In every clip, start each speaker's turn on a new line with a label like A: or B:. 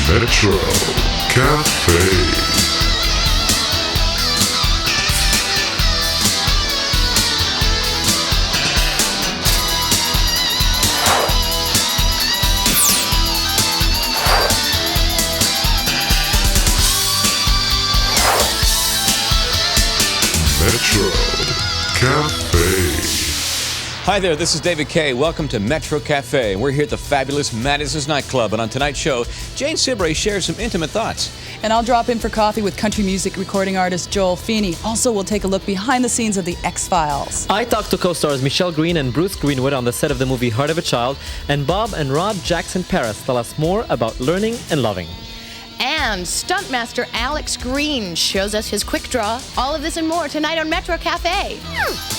A: Metro Cafe. Metro Cafe.
B: Hi there, this is David Kaye. Welcome to Metro Cafe. We're here at the fabulous Madison's nightclub, and on tonight's show, Jane Siberry shares some intimate thoughts.
C: And I'll drop in for coffee with country music recording artist Joel Feeney. Also, we'll take a look behind the scenes of The X-Files.
D: I talked to co-stars Michelle Green and Bruce Greenwood on the set of the movie Heart of a Child, and Bob and Rob Jackson Paris tell us more about learning and loving.
E: And stuntmaster Alex Green shows us his quick draw. All of this and more tonight on Metro Cafe.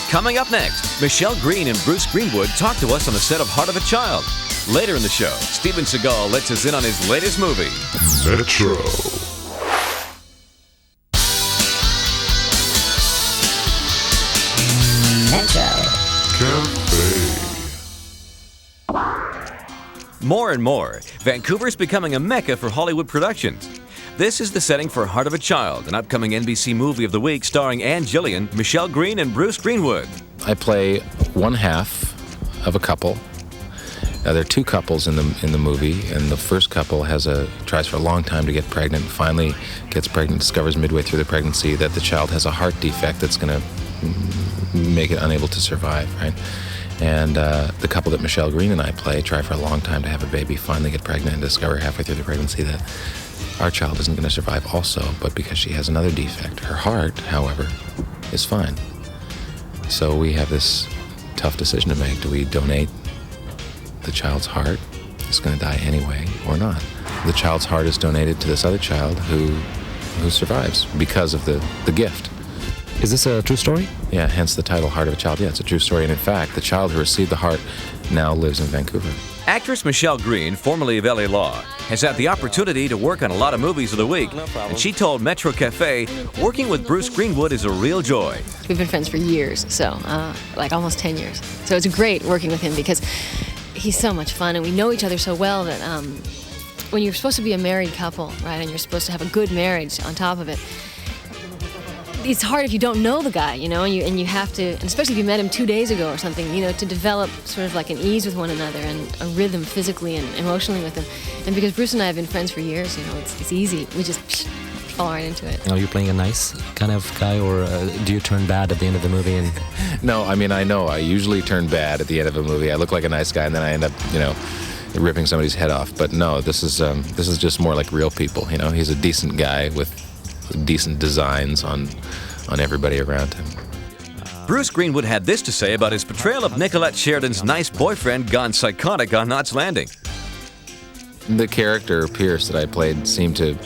B: Coming up next, Michelle Green and Bruce Greenwood talk to us on the set of Heart of a Child. Later in the show, Steven Seagal lets us in on his latest movie,
A: Metro Cafe.
B: More and more, Vancouver's becoming a mecca for Hollywood productions. This is the setting for Heart of a Child, an upcoming NBC movie of the week starring Anne Gillian, Michelle Green, and Bruce Greenwood.
F: I play one half of a couple. There are two couples in the movie, and the first couple tries for a long time to get pregnant, finally gets pregnant, discovers midway through the pregnancy that the child has a heart defect that's going to make it unable to survive, right? And the couple that Michelle Green and I play try for a long time to have a baby, finally get pregnant, and discover halfway through the pregnancy that our child isn't going to survive also, but because she has another defect. Her heart, however, is fine. So we have this tough decision to make. Do we donate the child's heart, who's going to die anyway, or not? The child's heart is donated to this other child who survives because of the gift.
D: Is this a true story?
F: Yeah, hence the title, Heart of a Child. Yeah, it's a true story. And in fact, the child who received the heart now lives in Vancouver.
B: Actress Michelle Green, formerly of LA Law, has had the opportunity to work on a lot of movies of the week.
D: No problem.
B: And she told Metro Cafe, working with Bruce Greenwood is a real joy.
E: We've been friends for years, so like almost 10 years. So it's great working with him because he's so much fun, and we know each other so well that when you're supposed to be a married couple, right, and you're supposed to have a good marriage on top of it, it's hard if you don't know the guy, you know, and you have to, and especially if you met him 2 days ago or something, you know, to develop sort of like an ease with one another and a rhythm physically and emotionally with him. And because Bruce and I have been friends for years, you know, it's easy. We just fall right into it.
D: Are you playing a nice kind of guy, or do you turn bad at the end of the movie? And
F: No, I mean, I know. I usually turn bad at the end of a movie. I look like a nice guy, and then I end up, you know, ripping somebody's head off. But no, this is just more like real people, you know. He's a decent guy with decent designs on everybody around him.
B: Bruce Greenwood had this to say about his portrayal of Nicolette Sheridan's nice boyfriend gone psychotic on Knots Landing.
F: The character, Pierce, that I played seemed to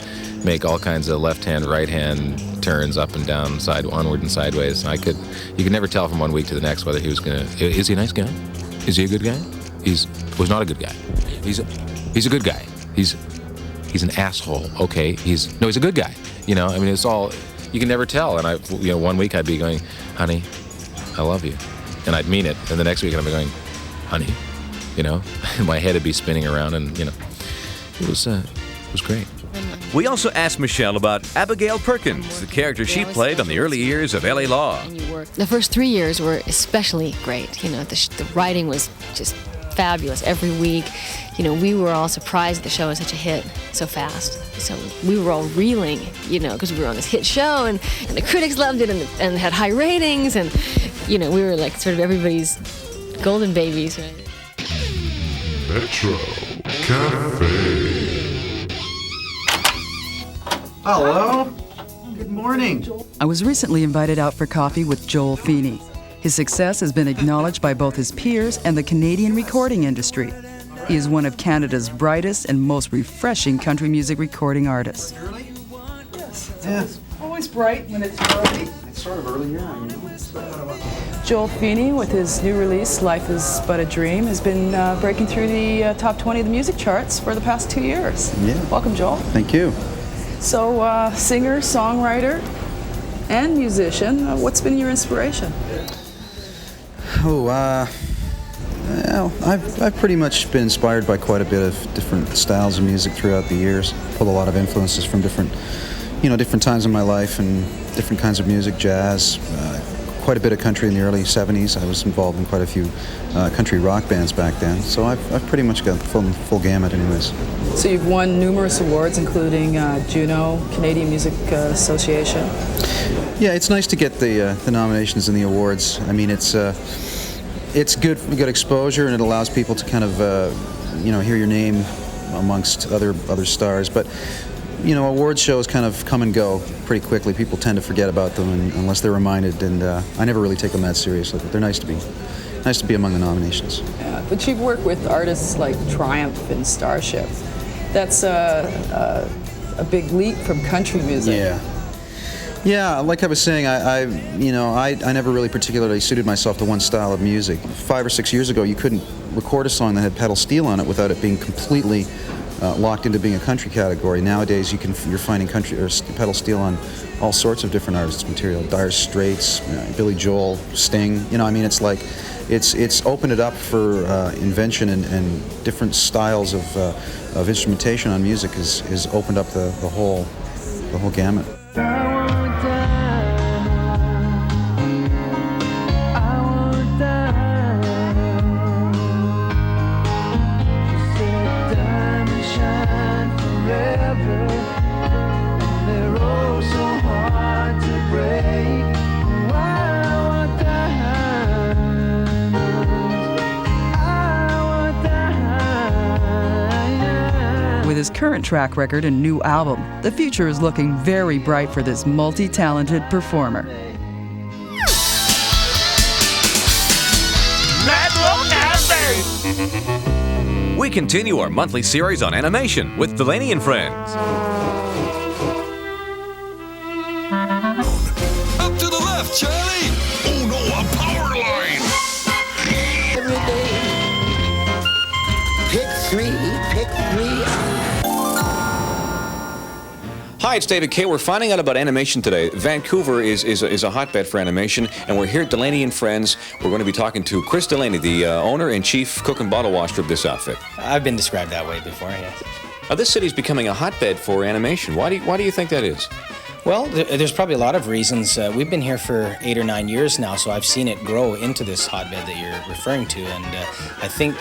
F: make all kinds of left-hand, right-hand turns up and down, onward and sideways. You could never tell from one week to the next whether he was is he a nice guy? Is he a good guy? He's not a good guy. He's a good guy. He's an asshole. Okay, he's a good guy. You know, I mean, it's all, you can never tell. And one week I'd be going, honey, I love you. And I'd mean it. And the next week I'd be going, honey, you know, and my head would be spinning around, and, you know, it was great.
B: We also asked Michelle about Abigail Perkins, the character she played on the early years of LA Law.
E: The first 3 years were especially great. You know, the writing was just fabulous every week. You know, we were all surprised the show was such a hit so fast. So we were all reeling, you know, because we were on this hit show, and the critics loved it, and had high ratings, and, you know, we were like sort of everybody's golden babies, right?
A: Metro Cafe.
G: Hello. Good morning.
C: I was recently invited out for coffee with Joel Feeney. His success has been acknowledged by both his peers and the Canadian recording industry. He is one of Canada's brightest and most refreshing country music recording artists.
G: Yes. Yeah.
C: Always bright when it's early.
G: It's sort of early now, you know.
C: Joel Feeney, with his new release, Life is But a Dream, has been breaking through the top 20 of the music charts for the past 2 years.
G: Yeah.
C: Welcome, Joel.
G: Thank you.
C: So, singer, songwriter, and musician, what's been your inspiration?
G: Well, I've pretty much been inspired by quite a bit of different styles of music throughout the years. Pulled a lot of influences from different times in my life and different kinds of music, jazz, quite a bit of country in the early 70s. I was involved in quite a few country rock bands back then, so I've pretty much got the full gamut anyways.
C: So you've won numerous awards, including Juno, Canadian Music Association.
G: Yeah, it's nice to get the nominations and the awards. I mean, it's good exposure, and it allows people to kind of hear your name amongst other stars. But award shows kind of come and go pretty quickly. People tend to forget about them unless they're reminded, and I never really take them that seriously. But they're nice to be among the nominations.
C: Yeah, but you've worked with artists like Triumph and Starship. That's a big leap from country music.
G: Yeah, like I was saying, I never really particularly suited myself to one style of music. 5 or 6 years ago, you couldn't record a song that had pedal steel on it without it being completely locked into being a country category. Nowadays, you're finding country or pedal steel on all sorts of different artists' material. Dire Straits, Billy Joel, Sting. It's like it's opened it up for invention, and different styles of instrumentation on music has opened up the whole gamut.
C: With his current track record and new album, the future is looking very bright for this multi-talented performer.
B: We continue our monthly series on animation with Delaney and Friends.
H: Up to the left, Charlie! Oh no, a power line!
I: Every day, pick three.
B: Hi, it's David Kaye. We're finding out about animation today. Vancouver is a hotbed for animation, and we're here at Delaney and Friends. We're going to be talking to Chris Delaney, the owner and chief cook and bottle washer of this outfit.
J: I've been described that way before, yes.
B: This city's becoming a hotbed for animation. Why do you think that is?
J: Well, there's probably a lot of reasons. We've been here for 8 or 9 years now, so I've seen it grow into this hotbed that you're referring to, and I think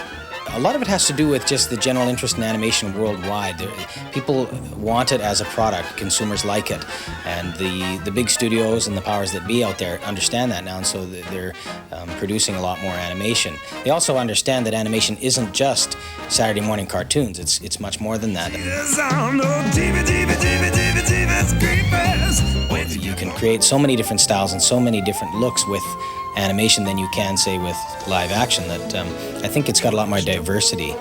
J: a lot of it has to do with just the general interest in animation worldwide. People want it as a product. Consumers like it. And the big studios and the powers that be out there understand that now, and so they're producing a lot more animation. They also understand that animation isn't just Saturday morning cartoons. It's much more than that. You can create so many different styles and so many different looks with animation than you can, say, with live action, that I think it's got a lot more diversity.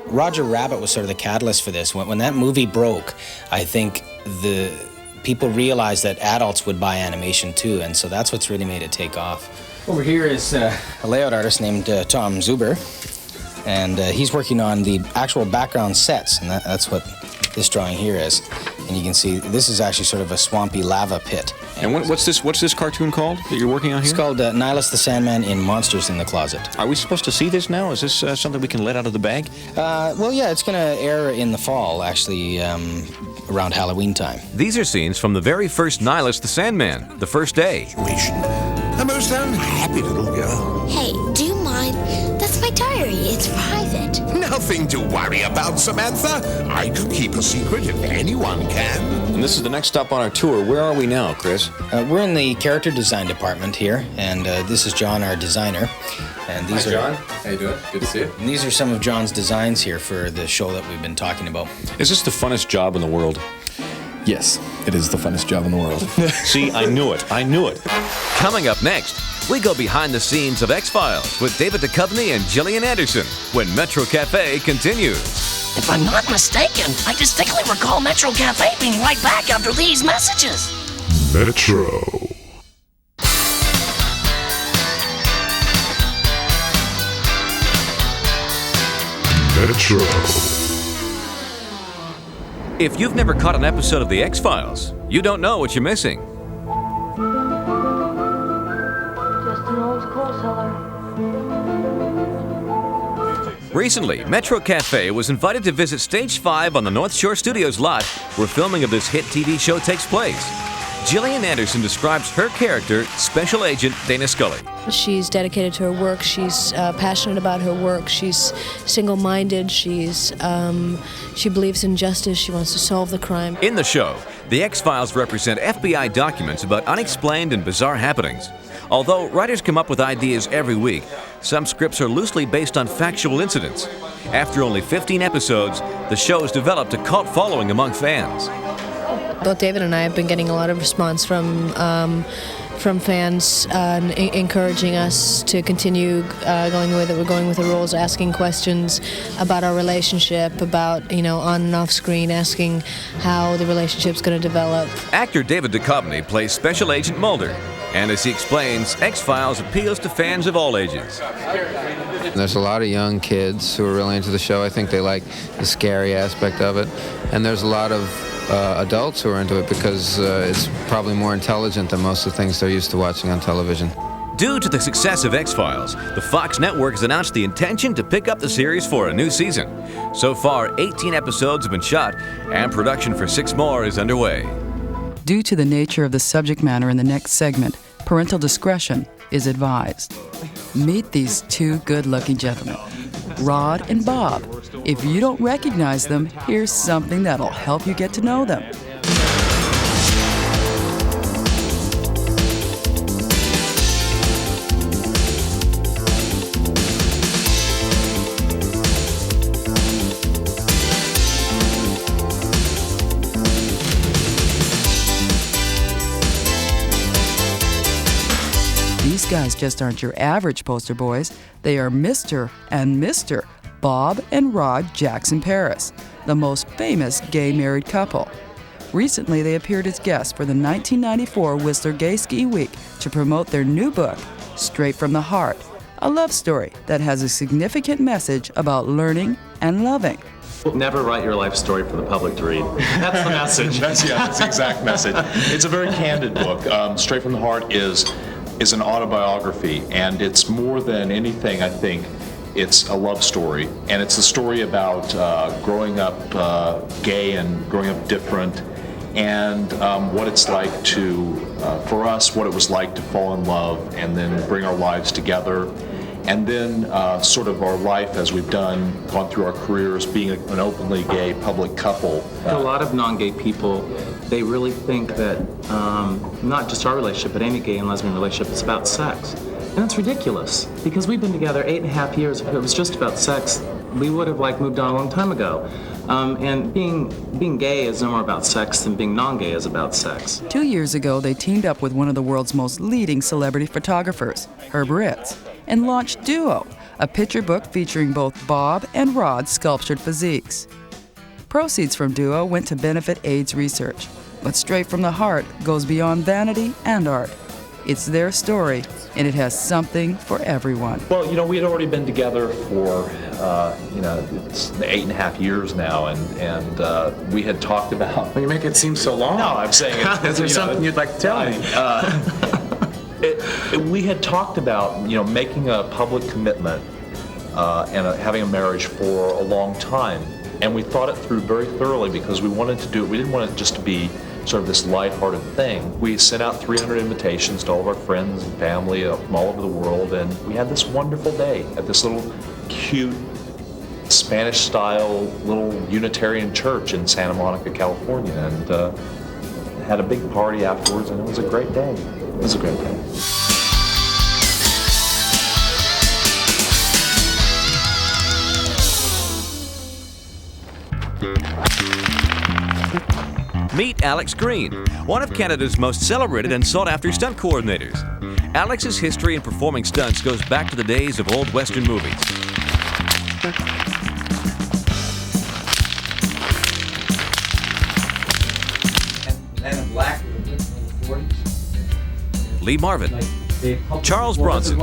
J: Roger Rabbit was sort of the catalyst for this. When that movie broke, I think the people realized that adults would buy animation too, and so that's what's really made it take off. Over here is a layout artist named Tom Zuber, and he's working on the actual background sets, and that's what this drawing here is. And you can see this is actually sort of a swampy lava pit.
B: And what's this cartoon called that you're working on here?
J: It's called Nihilus the Sandman in Monsters in the Closet.
B: Are we supposed to see this now? Is this something we can let out of the bag?
J: Well, yeah, it's going to air in the fall, actually, around Halloween time.
B: These are scenes from the very first Nihilus the Sandman, the first day.
H: A most unhappy little girl.
I: Hey, do you mind? That's my diary. It's private.
H: Nothing to worry about, Samantha. I can keep a secret if anyone can.
B: And this is the next stop on our tour. Where are we now, Chris?
J: We're in the character design department here, and this is John, our designer. And these
K: Hi, John. How you doing? Good to see you.
J: And these are some of John's designs here for the show that we've been talking about.
B: Is this the funnest job in the world?
K: Yes, it is the funnest job in the world.
B: See, I knew it. Coming up next, we go behind the scenes of X-Files with David Duchovny and Gillian Anderson when Metro Cafe continues.
L: If I'm not mistaken, I distinctly recall Metro Cafe being right back after these messages.
A: Metro.
B: If you've never caught an episode of The X-Files, you don't know what you're missing.
M: Just an old coal cellar.
B: Recently, Metro Cafe was invited to visit Stage 5 on the North Shore Studios lot where filming of this hit TV show takes place. Gillian Anderson describes her character, Special Agent Dana Scully.
M: She's dedicated to her work. She's passionate about her work. She's single-minded. She believes in justice. She wants to solve the crime.
B: In the show, the X-Files represent FBI documents about unexplained and bizarre happenings. Although writers come up with ideas every week, some scripts are loosely based on factual incidents. After only 15 episodes, the show has developed a cult following among fans.
M: Both David and I have been getting a lot of response from fans encouraging us to continue going the way that we're going with the roles, asking questions about our relationship, about, on and off screen, asking how the relationship's going to develop.
B: Actor David Duchovny plays Special Agent Mulder, and as he explains, X-Files appeals to fans of all ages.
N: There's a lot of young kids who are really into the show. I think they like the scary aspect of it, and there's a lot of adults who are into it because it's probably more intelligent than most of the things they're used to watching on television.
B: Due to the success of X-Files, the Fox network has announced the intention to pick up the series for a new season. So far, 18 episodes have been shot, and production for 6 more is underway.
C: Due to the nature of the subject matter in the next segment, parental discretion is advised. Meet these two good-looking gentlemen, Rod and Bob. If you don't recognize them, here's something that'll help you get to know them. These guys just aren't your average poster boys. They are Mr. and Mr. Bob and Rod Jackson Paris, the most famous gay married couple. Recently, they appeared as guests for the 1994 Whistler Gay Ski Week to promote their new book, Straight from the Heart, a love story that has a significant message about learning and loving.
O: Never write your life story for the public to read. That's the message.
P: That's the exact message. It's a very candid book. Straight from the Heart is an autobiography, and it's more than anything, I think, it's a love story, and it's a story about growing up gay and growing up different, and what it's like to, for us, what it was like to fall in love and then bring our lives together, and then sort of our life as we've gone through our careers being an openly gay public couple.
O: A lot of non-gay people, they really think that not just our relationship, but any gay and lesbian relationship is about sex. And it's ridiculous, because we've been together 8.5 years. If it was just about sex, we would have moved on a long time ago. And being gay is no more about sex than being non-gay is about sex.
C: 2 years ago, they teamed up with one of the world's most leading celebrity photographers, Herb Ritz, and launched Duo, a picture book featuring both Bob and Rod's sculptured physiques. Proceeds from Duo went to benefit AIDS research, but Straight from the Heart goes beyond vanity and art. It's their story, and it has something for everyone.
P: Well, we had already been together for, it's 8.5 years now, and we had talked about...
O: Well, you make it seem so long.
P: No, I'm saying...
O: Is there something you'd like to tell me?
P: We had talked about, making a public commitment and having a marriage for a long time, and we thought it through very thoroughly because we wanted to do it. We didn't want it just to be sort of this lighthearted thing. We sent out 300 invitations to all of our friends and family from all over the world, and we had this wonderful day at this little cute Spanish-style little Unitarian church in Santa Monica, California, and had a big party afterwards, and it was a great day. It was a great day.
B: Meet Alex Green, one of Canada's most celebrated and sought-after stunt coordinators. Alex's history in performing stunts goes back to the days of old Western movies.
Q: And black
B: Lee Marvin, Charles Bronson,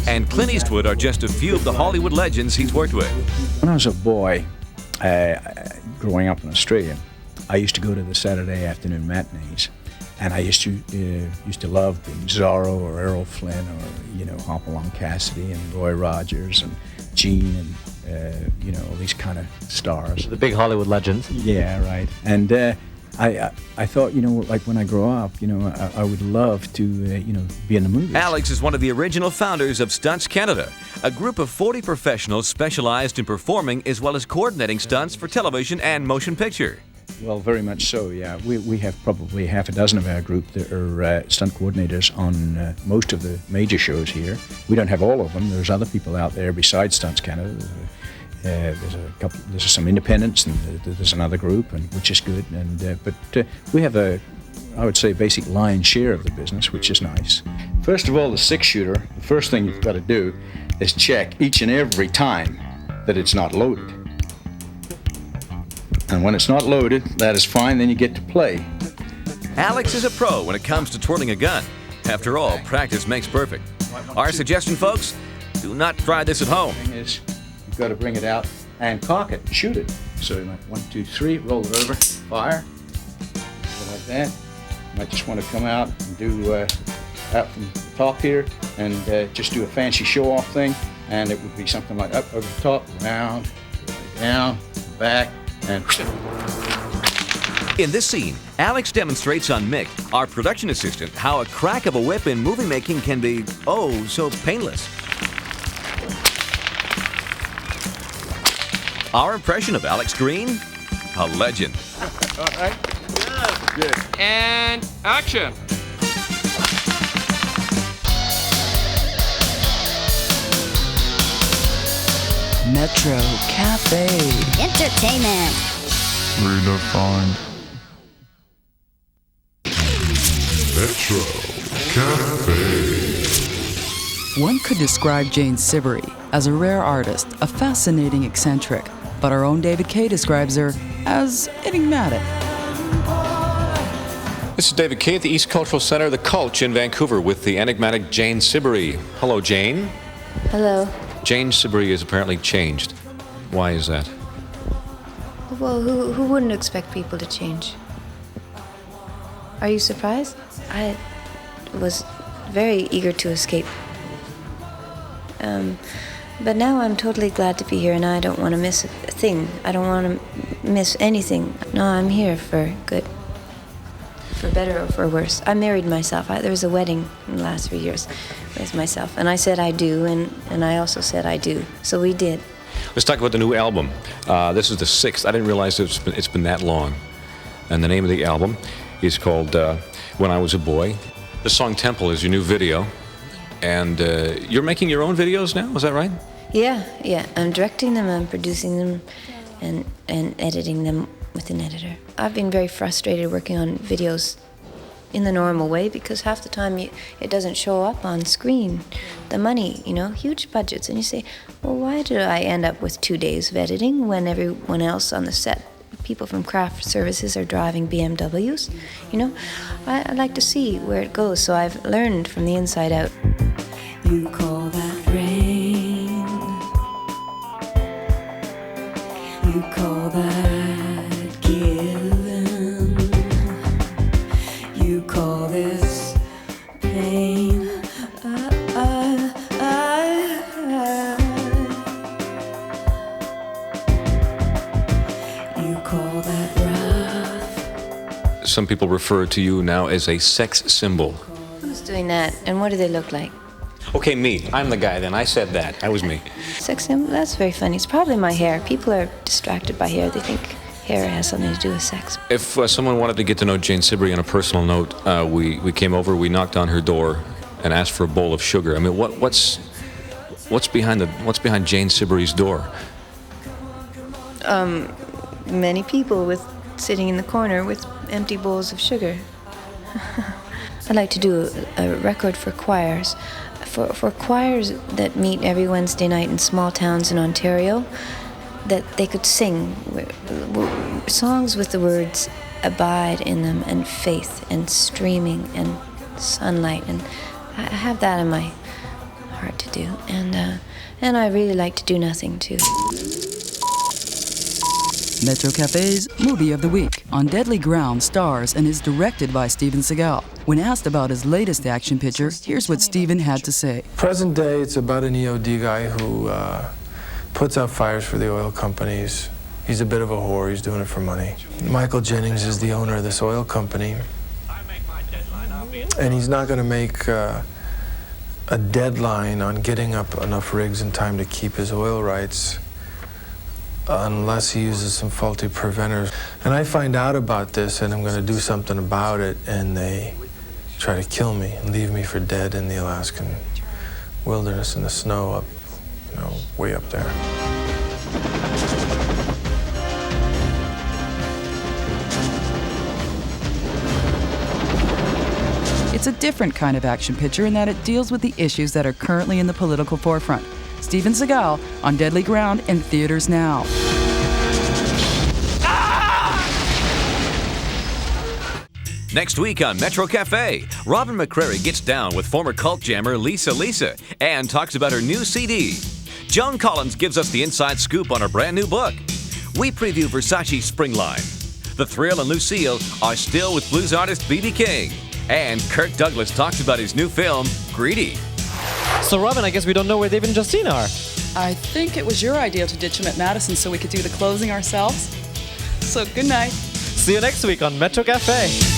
B: and Clint Eastwood are just a few of the Hollywood legends he's worked with.
R: When I was a boy, growing up in Australia, I used to go to the Saturday afternoon matinees, and I used to love being Zorro or Errol Flynn or Hopalong Cassidy and Roy Rogers and Gene all these kind of stars.
D: The big Hollywood legends.
R: Yeah, right. And I thought, like when I grow up, I would love to, be in the movies.
B: Alex is one of the original founders of Stunts Canada, a group of 40 professionals specialized in performing as well as coordinating stunts for television and motion picture.
R: Well, very much so, yeah. We have probably half a dozen of our group that are stunt coordinators on most of the major shows here. We don't have all of them. There's other people out there besides Stunts Canada. There's a couple. There's some independents, and there's another group, and which is good. And but we have I would say, basic lion's share of the business, which is nice. First of all, the six-shooter. The first thing you've got to do is check each and every time that it's not loaded. And when it's not loaded, that is fine. Then you get to play.
B: Alex is a pro when it comes to twirling a gun. After all, practice makes perfect. Our suggestion, folks: do not try this at home.
R: You've got to bring it out and cock it, shoot it. So you might 1, 2, 3, roll it over, fire, like that. You might just want to come out and do out from the top here and just do a fancy show-off thing, and it would be something like up over the top, round, down, back, and.
B: In this scene, Alex demonstrates on Mick, our production assistant, how a crack of a whip in movie making can be, oh, so painless. Our impression of Alex Green? A legend.
R: All right. Yeah. Good.
S: And action.
C: Metro Cafe.
I: Entertainment.
A: Redefined. Metro Cafe.
C: One could describe Jane Siberry as a rare artist, a fascinating eccentric, but our own David Kaye describes her as enigmatic.
B: This is David Kaye at the East Cultural Center, the Culture in Vancouver, with the enigmatic Jane Siberry. Hello, Jane.
M: Hello.
B: Jane Siberry is apparently changed. Why is that?
M: Well, who wouldn't expect people to change? Are you surprised? I was very eager to escape. But now I'm totally glad to be here, and I don't want to miss a thing. I don't want to miss anything. No, I'm here for good. For better or for worse. I married myself. There was a wedding in the last 3 years with myself, and I said I do, and I also said I do. So we did.
B: Let's talk about the new album. This is the 6th. I didn't realize it's been that long. And the name of the album is called When I Was a Boy. The song Temple is your new video. And you're making your own videos now, is that right?
M: Yeah. I'm directing them, I'm producing them, and editing them with an editor. I've been very frustrated working on videos in the normal way because half the time it doesn't show up on screen. The money, huge budgets. And you say, well, why did I end up with 2 days of editing when everyone else on the set, people from craft services, are driving BMWs? I like to see where it goes, so I've learned from the inside out.
T: You call that rain. You call that giving. You call this pain. You call that rough.
B: Some people refer to you now as a sex symbol.
M: Who's doing that, and what do they look like?
B: Okay, me. I'm the guy then. I said that. That was me.
M: Sex symbol? That's very funny. It's probably my hair. People are distracted by hair. They think hair has something to do with sex.
B: If someone wanted to get to know Jane Siberry on a personal note, we came over, we knocked on her door, and asked for a bowl of sugar. I mean, what's behind Jane Siberry's door?
M: Many people sitting in the corner with empty bowls of sugar. I'd like to do a record for choirs. For choirs that meet every Wednesday night in small towns in Ontario, that they could sing songs with the words abide in them, and faith, and streaming, and sunlight, and I have that in my heart to do, and I really like to do nothing too.
C: Metro Cafe's Movie of the Week. On Deadly Ground stars and is directed by Steven Seagal. When asked about his latest action picture, here's what Steven had to say.
U: Present day, it's about an EOD guy who puts out fires for the oil companies. He's a bit of a whore. He's doing it for money. Michael Jennings is the owner of this oil company, and he's not going to make a deadline on getting up enough rigs in time to keep his oil rights unless he uses some faulty preventers. And I find out about this, and I'm going to do something about it, and they try to kill me and leave me for dead in the Alaskan wilderness in the snow up, way up there.
C: It's a different kind of action picture in that it deals with the issues that are currently in the political forefront. Steven Seagal on Deadly Ground in theaters now.
B: Next week on Metro Cafe, Robin McCrary gets down with former cult jammer Lisa and talks about her new CD. Joan Collins gives us the inside scoop on her brand new book. We preview Versace's spring line. The Thrill and Lucille are still with blues artist B.B. King. And Kirk Douglas talks about his new film, Greedy.
D: So Robin, I guess we don't know where Dave and Justine are.
C: I think it was your idea to ditch him at Madison so we could do the closing ourselves. So good night.
D: See you next week on Metro Cafe.